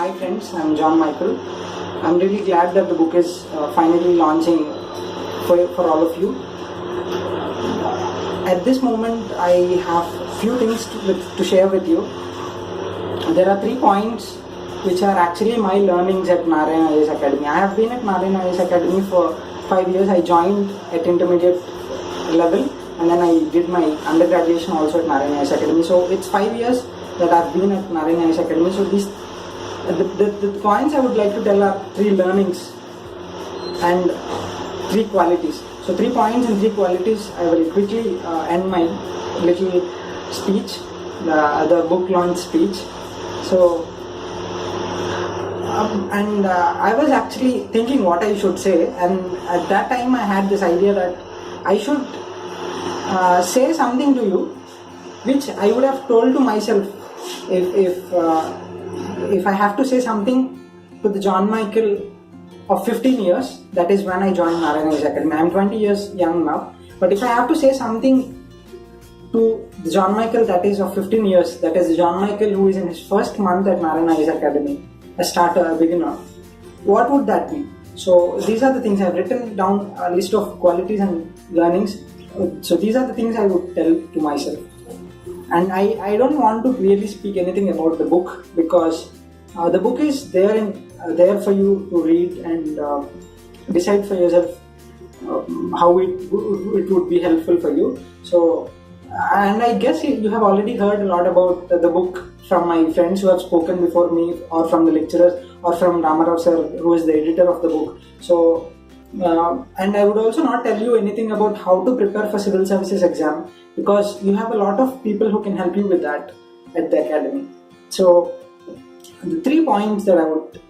Hi friends, I'm John Michael. I'm really glad that the book is finally launching for all of you. At this moment, I have few things to share with you. There are 3 points which are actually my learnings at Narayana IAS Academy. I have been at Narayana IAS Academy for 5 years. I joined at intermediate level and then I did my undergraduate also at Narayana IAS Academy. So it's 5 years that I've been at Narayana IAS Academy. So these the points I would like to tell are 3 learnings and 3 qualities. So 3 points and 3 qualities. I will quickly end my little speech, the book launch speech. So I was actually thinking what I should say, and at that time I had this idea that I should say something to you which I would have told to myself if I have to say something to the John Michael of 15 years, that is when I joined Narayana IAS Academy. I am 20 years young now, but if I have to say something to the John Michael that is of 15 years, that is the John Michael who is in his first month at Narayana IAS Academy, a starter, a beginner, what would that be? So these are the things I have written down, a list of qualities and learnings. So these are the things I would tell to myself. And I don't want to really speak anything about the book, because the book is there for you to read and decide for yourself how it would be helpful for you. So, and I guess you have already heard a lot about the book from my friends who have spoken before me, or from the lecturers, or from Rama Rao sir, who is the editor of the book. So, and I would also not tell you anything about how to prepare for civil services exam, because you have a lot of people who can help you with that at the academy. So the 3 points that I would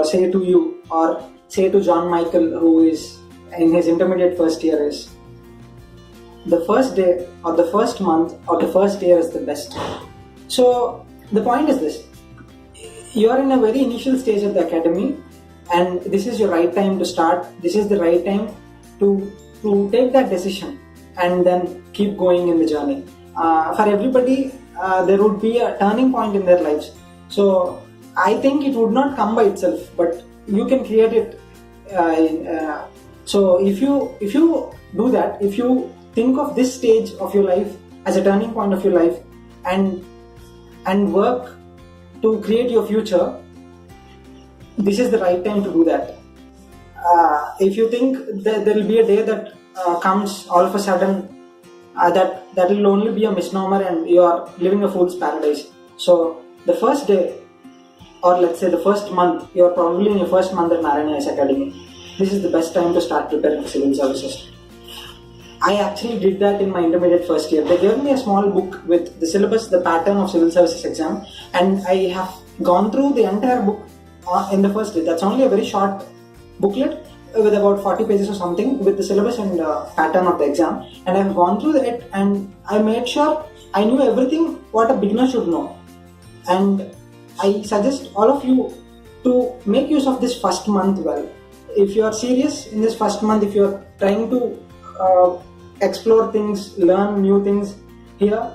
say to you, or say to John Michael who is in his intermediate first year, is the first day or the first month or the first year is the best. So the point is this: you are in a very initial stage at the academy, and this is your right time to start. This is the right time to take that decision and then keep going in the journey. For everybody, there would be a turning point in their lives. So I think it would not come by itself, but you can create it. So if you do that, if you think of this stage of your life as a turning point of your life, and work to create your future, this is the right time to do that. If you think that there will be a day that comes all of a sudden, that will only be a misnomer and you are living a fool's paradise. So the first day, or let's say the first month, you are probably in your first month at Narayana IAS Academy. This is the best time to start preparing for civil services. I actually did that in my intermediate first year. They gave me a small book with the syllabus, the pattern of civil services exam, and I have gone through the entire book in the first day. That's only a very short booklet with about 40 pages or something, with the syllabus and pattern of the exam, and I've gone through it and I made sure I knew everything what a beginner should know. And I suggest all of you to make use of this first month well. If you are serious in this first month, if you are trying to explore things, learn new things here,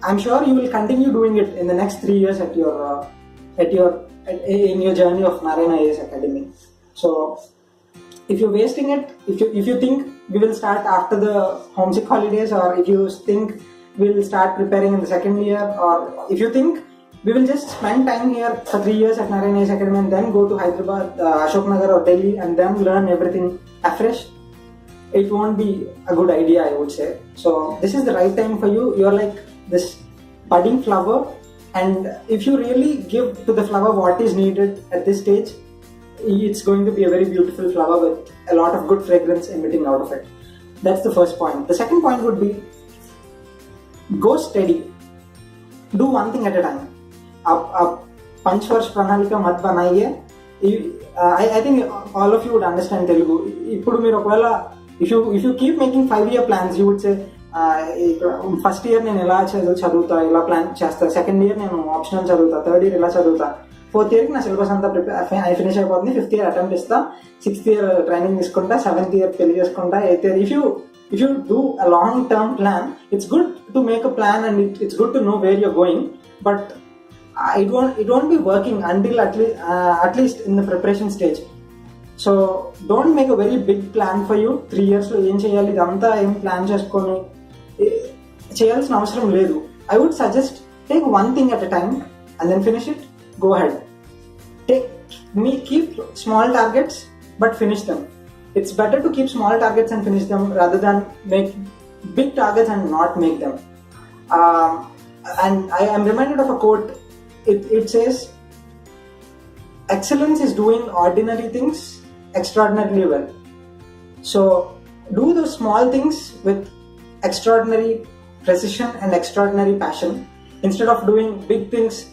I'm sure you will continue doing it in the next 3 years in your journey of Narayana IAS Academy. So if you're wasting it, if you think we will start after the homesick holidays, or if you think we will start preparing in the second year, or if you think we will just spend time here for 3 years at Narayana IAS Academy and then go to Hyderabad, Ashoknagar or Delhi and then learn everything afresh, it won't be a good idea, I would say. So this is the right time for you. You're like this budding flower, and if you really give to the flower what is needed at this stage, it's going to be a very beautiful flower with a lot of good fragrance emitting out of it. That's the first point. The second point would be, go steady. Do one thing at a time. Panchvarsh Pranalika Mat Banaiye. I think all of you would understand Telugu. Ippudu meer okavela if you keep making 5-year plans, you would say first year నేను ఎలా చదువుతా, ఇలా plan చేస్తా, second year నేను optional చదువుతా, third year ఇలా చదువుతా, fourth ఇయర్కి నా సిలబస్ అంతా ఫినిష్ అయిపోతుంది, ఫిఫ్త్ ఇయర్ అటెంప్ట్ ఇస్తా, సిక్స్త్ ఇయర్ ట్రైనింగ్ తీసుకుంటా, సెవెంత్ ఇయర్ పెళ్లి చేసుకుంటా, eighth year. If you do a long-term plan, it's good to make a plan and it's good to know where you're going. But it won't be working until at least in the preparation stage. So don't make a very big plan for you. 3 years lo em cheyali idantha em plan cheskoni cheyalsina avasaram ledu. I would suggest take one thing at a time and then finish it. Go ahead. Keep small targets but finish them. It's better to keep small targets and finish them rather than make big targets and not make them. And I am reminded of a quote. It says, excellence is doing ordinary things extraordinarily well. So do those small things with extraordinary precision and extraordinary passion instead of doing big things.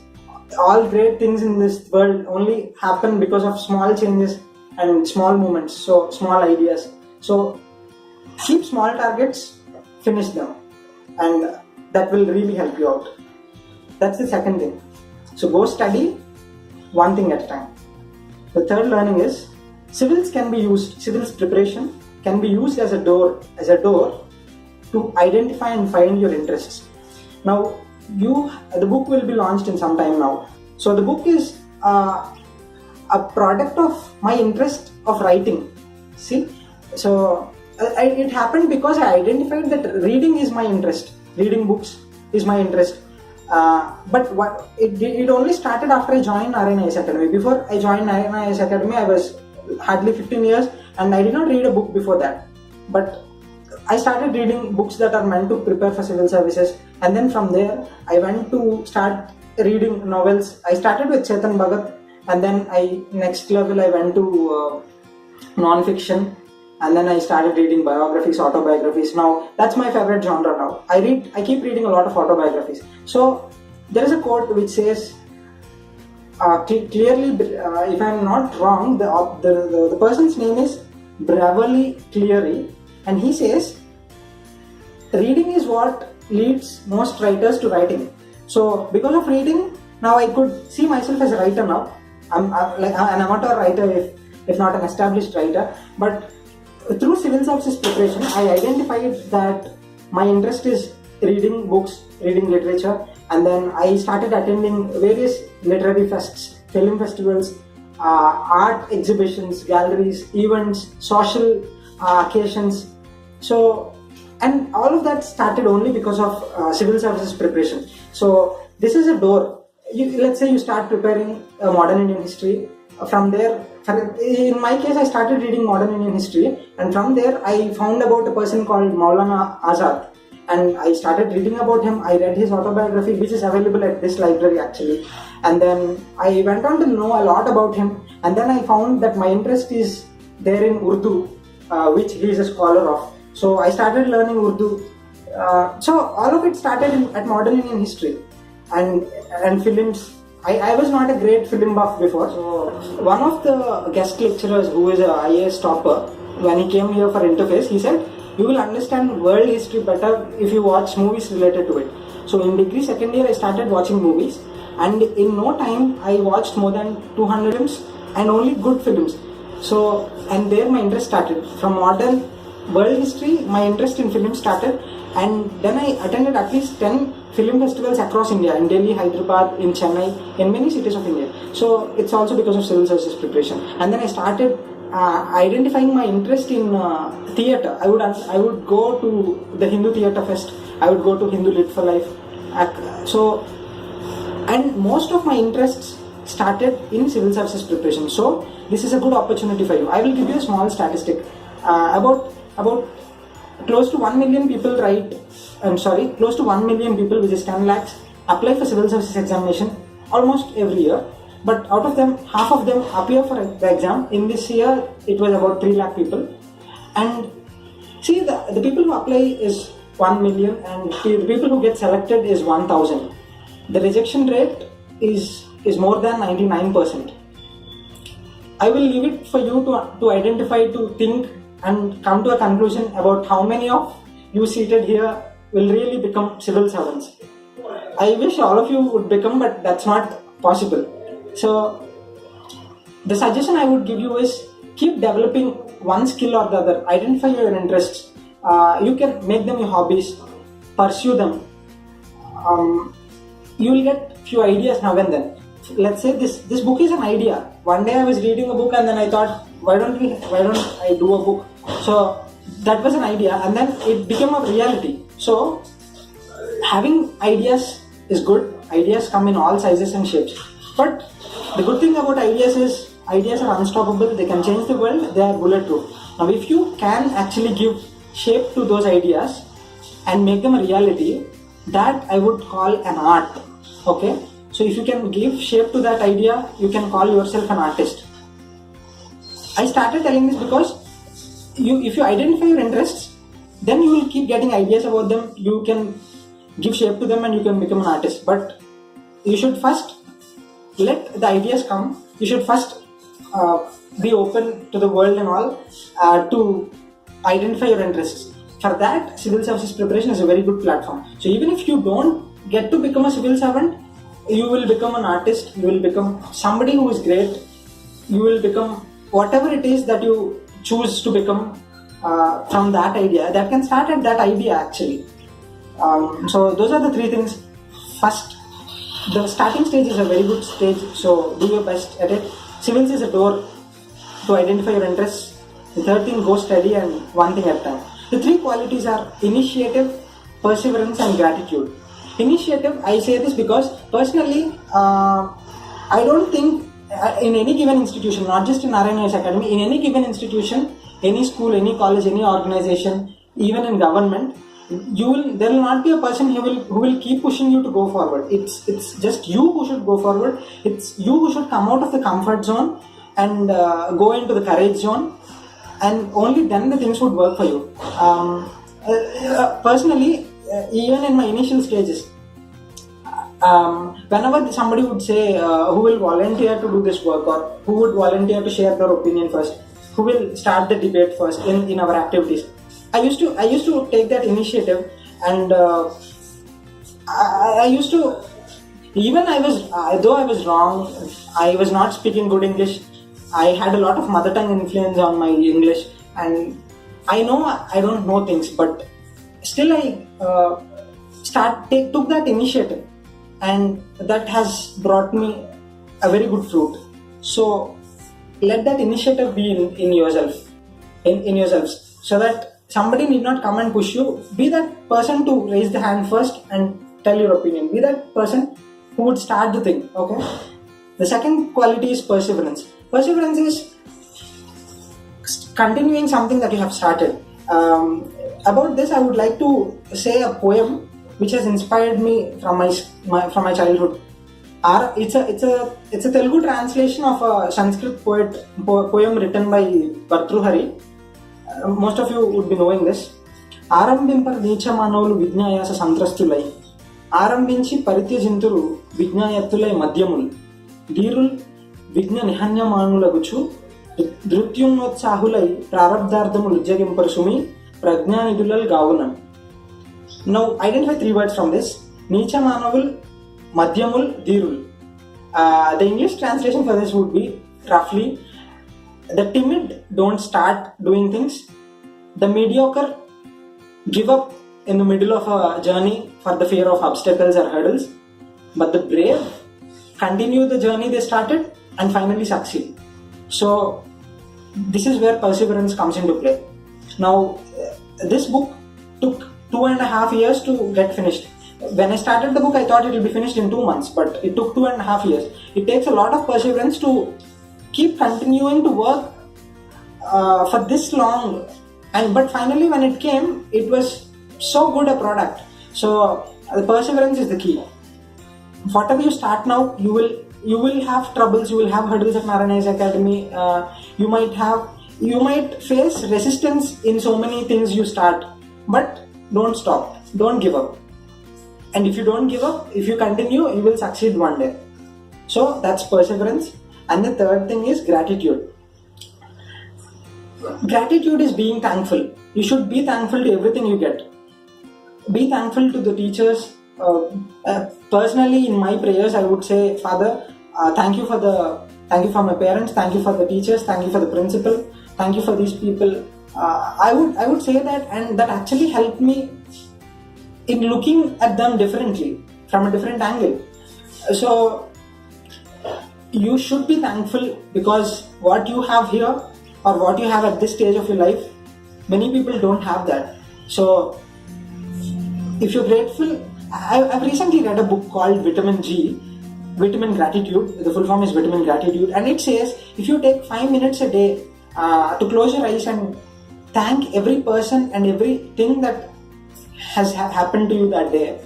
All great things in this world only happen because of small changes and small movements, so small ideas. So keep small targets, finish them, and that will really help you out. That's the second thing. So go study one thing at a time. The third learning is civils preparation can be used as a door to identify and find your interests. Now the book will be launched in some time now. So the book is a product of my interest of writing. See, so it happened because I identified that reading is my interest. Reading books is my interest. But it only started after I joined Narayana IAS Academy. Before I joined Narayana IAS Academy, I was hardly 15 years and I did not read a book before that. But I started reading books that are meant to prepare for civil services, and then from there I went to start reading novels. I started with Chetan Bhagat, and then next level I went to non-fiction, and then I started reading biographies, autobiographies. Now that's my favorite genre now. I keep reading a lot of autobiographies. So there is a quote which says, clearly, if I'm not wrong, the person's name is Beverly Cleary, and he says, reading is what leads most writers to writing. So because of reading, now I could see myself as a writer now. I'm like an amateur writer, if not an established writer. But through civil services preparation, I identified that my interest is reading books, reading literature, and then I started attending various literary fests, film festivals, art exhibitions, galleries, events, social occasions. So, and all of that started only because of civil services preparation. So this is a door. Let's say you start preparing modern Indian history. From there, in my case, I started reading modern Indian history, and from there I found about a person called Maulana Azad, and I started reading about him. I read his autobiography, which is available at this library actually, and then I went on to know a lot about him, and then I found that my interest is there in Urdu, which he is a scholar of. So I started learning Urdu. So all of it started at modern Indian history and films. I was not a great film buff before. So one of the guest lecturers, who is a IAS topper, when he came here for interface, he said, you will understand world history better if you watch movies related to it. So in degree second year, I started watching movies, and in no time I watched more than 200 films, and only good films. So, and there my interest started. From modern world history, my interest in film started, and then I attended at least 10 film festivals across India, in Delhi, Hyderabad, in Chennai, in many cities of India. So it's also because of civil services preparation. And then I started identifying my interest in theatre. I would go to the Hindu Theatre Fest. I would go to Hindu Lit for Life. So, and most of my interests started in civil services preparation. So this is a good opportunity for you. I will give you a small statistic. About close to 1 million people close to 1 million people, which is 10 lakhs, apply for civil services examination almost every year. But out of them, half of them appear for the exam. In this year, it was about 3 lakh people. And see, the people who apply is 1 million, and the people who get selected is 1,000. The rejection rate is more than 99%. I will leave it for you to identify, to think, and come to a conclusion about how many of you seated here will really become civil servants. I wish all of you would become, but that's not possible. So the suggestion I would give you is keep developing one skill or the other. Identify your interests. You can make them your hobbies. Pursue them. you will get few ideas now and then. Let's say this book is an idea. One day I was reading a book and then I thought, why don't I do a book? So that was an idea, and then it became a reality. So having ideas is good. Ideas come in all sizes and shapes. But the good thing about ideas is ideas are unstoppable. They can change the world. They are bulletproof. Now, if you can actually give shape to those ideas and make them a reality, that I would call an art. Okay? So if you can give shape to that idea, you can call yourself an artist. I started telling this because if you identify your interests, then you will keep getting ideas about them. You can give shape to them and you can become an artist. But you should first let the ideas come. You should first be open to the world and all to identify your interests. For that, civil services preparation is a very good platform. So even if you don't get to become a civil servant, you will become an artist, you will become somebody who is great, you will become whatever it is that you choose to become from that idea. That can start at that idea actually. So those are the three things. First, the starting stage is a very good stage, so do your best at it. Civilz is a door to identify your interests. The third thing, go steady and one thing at a time. The three qualities are initiative, perseverance and gratitude. Initiative, I say this because personally, I don't think in any given institution, not just in Narayana IAS Academy, in any given institution, any school, any college, any organization, even in government, there will not be a person who will keep pushing you to go forward. It's just you who should go forward. It's you who should come out of the comfort zone and go into the courage zone, and only then the things would work for you. Personally, even in my initial stages, whenever somebody would say who will volunteer to do this work, or who would volunteer to share their opinion first, who will start the debate first in our activities, I used to take that initiative, and I used to, even though I was wrong, I was not speaking good English, I had a lot of mother tongue influence on my English, and I know I don't know things, but still I took that initiative, and that has brought me a very good fruit. So let that initiative be in yourself, in yourselves, so that somebody need not come and push you. Be that person to raise the hand first and tell your opinion. Be that person who would start the thing. Okay. The second quality is perseverance. Perseverance is continuing something that you have started. About this, I would like to say a poem which has inspired me from my childhood. It's a Telugu translation of a Sanskrit poem written by Bhartruhari. Most of you would be knowing this. Arambimpa Nicha Manavulu Vijnayasa Santrastulai Arambinchi Parityajinthuru Vijnayatulai Madhyamul Dhirul Vijna Nihanyamanu Dhrutyunotsahulai Prarabdardamul Jagimparsumi Prajnanidulal Gavunam. Now identify three words from this. Nicha Manavul, Madhyamul, Dhirul. The English translation for this would be roughly: the timid don't start doing things. The mediocre give up in the middle of a journey for the fear of obstacles or hurdles. But the brave continue the journey they started and finally succeed. So this is where perseverance comes into play. Now this book took 2.5 years to get finished. When I started the book, I thought it will be finished in 2 months, but it took 2.5 years. It takes a lot of perseverance to keep continuing to work for this long, but finally when it came, it was so good a product. So the perseverance is the key. Whatever you start now, you will have troubles, you will have hurdles at Narayana IAS Academy. You might face resistance in so many things you start, but don't stop, don't give up. And if you don't give up, if you continue, you will succeed one day. So that's perseverance. And the third thing is gratitude. Gratitude is being thankful. You should be thankful to everything you get. Be thankful to the teachers. Personally, in my prayers, I would say, Father, thank you for my parents, thank you for the teachers, thank you for the principal, thank you for these people. I would say that, and that actually helped me in looking at them differently. from a different angle. So you should be thankful, because what you have here or what you have at this stage of your life, many people don't have that. So if you're grateful, I've recently read a book called Vitamin G, Vitamin Gratitude. The full form is Vitamin Gratitude, and it says if you take 5 minutes a day to close your eyes and thank every person and everything that has happened to you that day,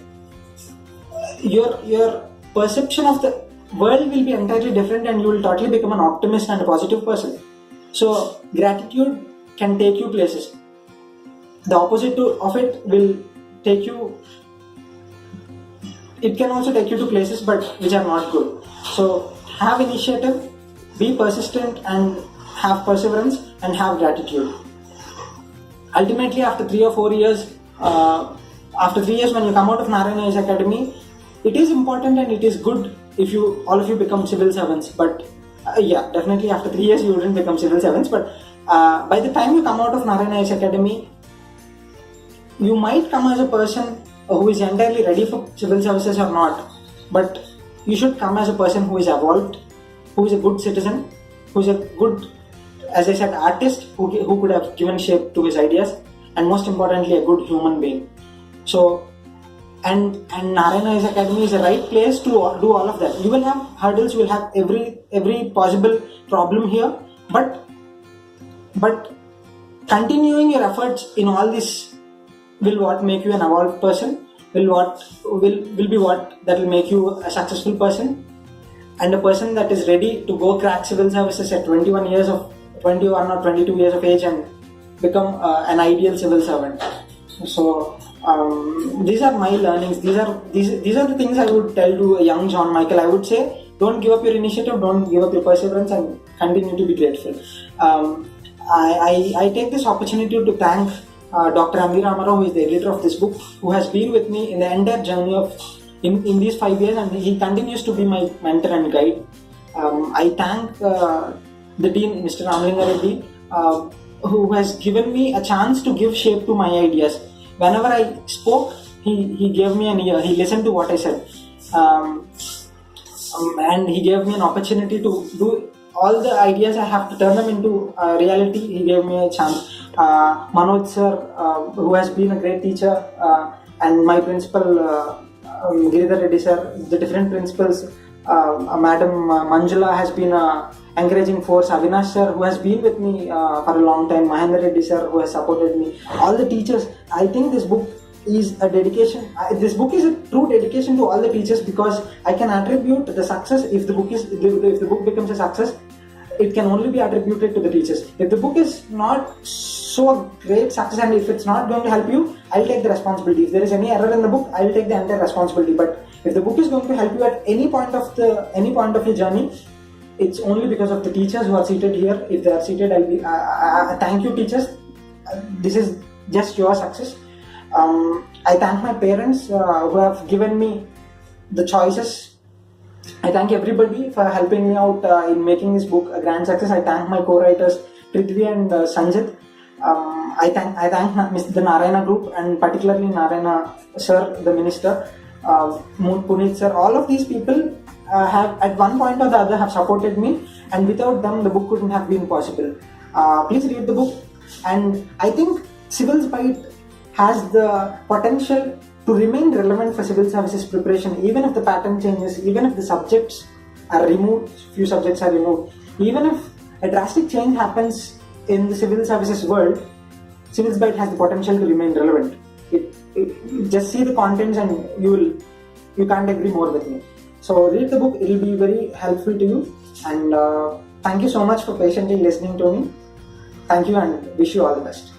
your perception of the world will be entirely different, and you will totally become an optimist and a positive person. So gratitude can take you places. The opposite of it will take you, it can also take you to places but which are not good. So have initiative, be persistent, and have perseverance, and have gratitude. Ultimately, after 3 or 4 years, after 3 years when you come out of Narayana IAS Academy, it is important and it is good if all of you become civil servants. But definitely after 3 years you wouldn't become civil servants, but by the time you come out of Narayana IAS Academy, you might come as a person who is entirely ready for civil services or not, but you should come as a person who is evolved, who is a good citizen, who is a good, as I said, artist, who could have given shape to his ideas, and most importantly, a good human being. So, and Narayana IAS Academy is the right place to do all of that. You will have hurdles, you will have every possible problem here, but continuing your efforts in all this will what make you an evolved person, will be what that will make you a successful person, and a person that is ready to go crack civil services at 21 or 22 years of age and become an ideal civil servant. So these are my learnings. These are the things I would tell to a young John Michael. I would say, don't give up your initiative, don't give up your perseverance, and continue to be grateful. I take this opportunity to thank Dr. Rama Rao, who is the editor of this book, who has been with me in the entire journey in these 5 years, and he continues to be my mentor and guide. I thank the dean, Mr. Ramlinga Reddy, who has given me a chance to give shape to my ideas. Whenever I spoke, he gave me an ear. He listened to what I said, and he gave me an opportunity to do all the ideas I have to turn them into reality. He gave me a chance. Manoj sir, who has been a great teacher, and my principal Giridhar Reddy sir, the different principals, Madam Manjula has been a encouraging force, Avinash sir, who has been with me for a long time, Mahendra Reddy sir, who has supported me, all the teachers. I think this book is a dedication. This book is a true dedication to all the teachers, because I can attribute the success. If the book becomes a success, it can only be attributed to the teachers. If the book is not so great success, and if it's not going to help you, I'll take the responsibility. If there is any error in the book, I'll take the entire responsibility. But if the book is going to help you at any point of your journey, it's only because of the teachers who are seated here. If they are seated, thank you, teachers. This is just your success. I thank my parents who have given me the choices. I thank everybody for helping me out in making this book a grand success. I thank my co-writers Prithvi and Sanjit. I thank the Narayana group, and particularly Narayana sir, the minister, Punit sir. All of these people have at one point or the other have supported me, and without them the book couldn't have been possible. Please read the book, and I think Civilz Byte has the potential to remain relevant for civil services preparation, even if the pattern changes, even if the subjects are removed, few subjects are removed, even if a drastic change happens in the civil services world, Civilz Byte has the potential to remain relevant. Just see the contents and you can't agree more with me. So read the book, it will be very helpful to you, and thank you so much for patiently listening to me. Thank you, and wish you all the best.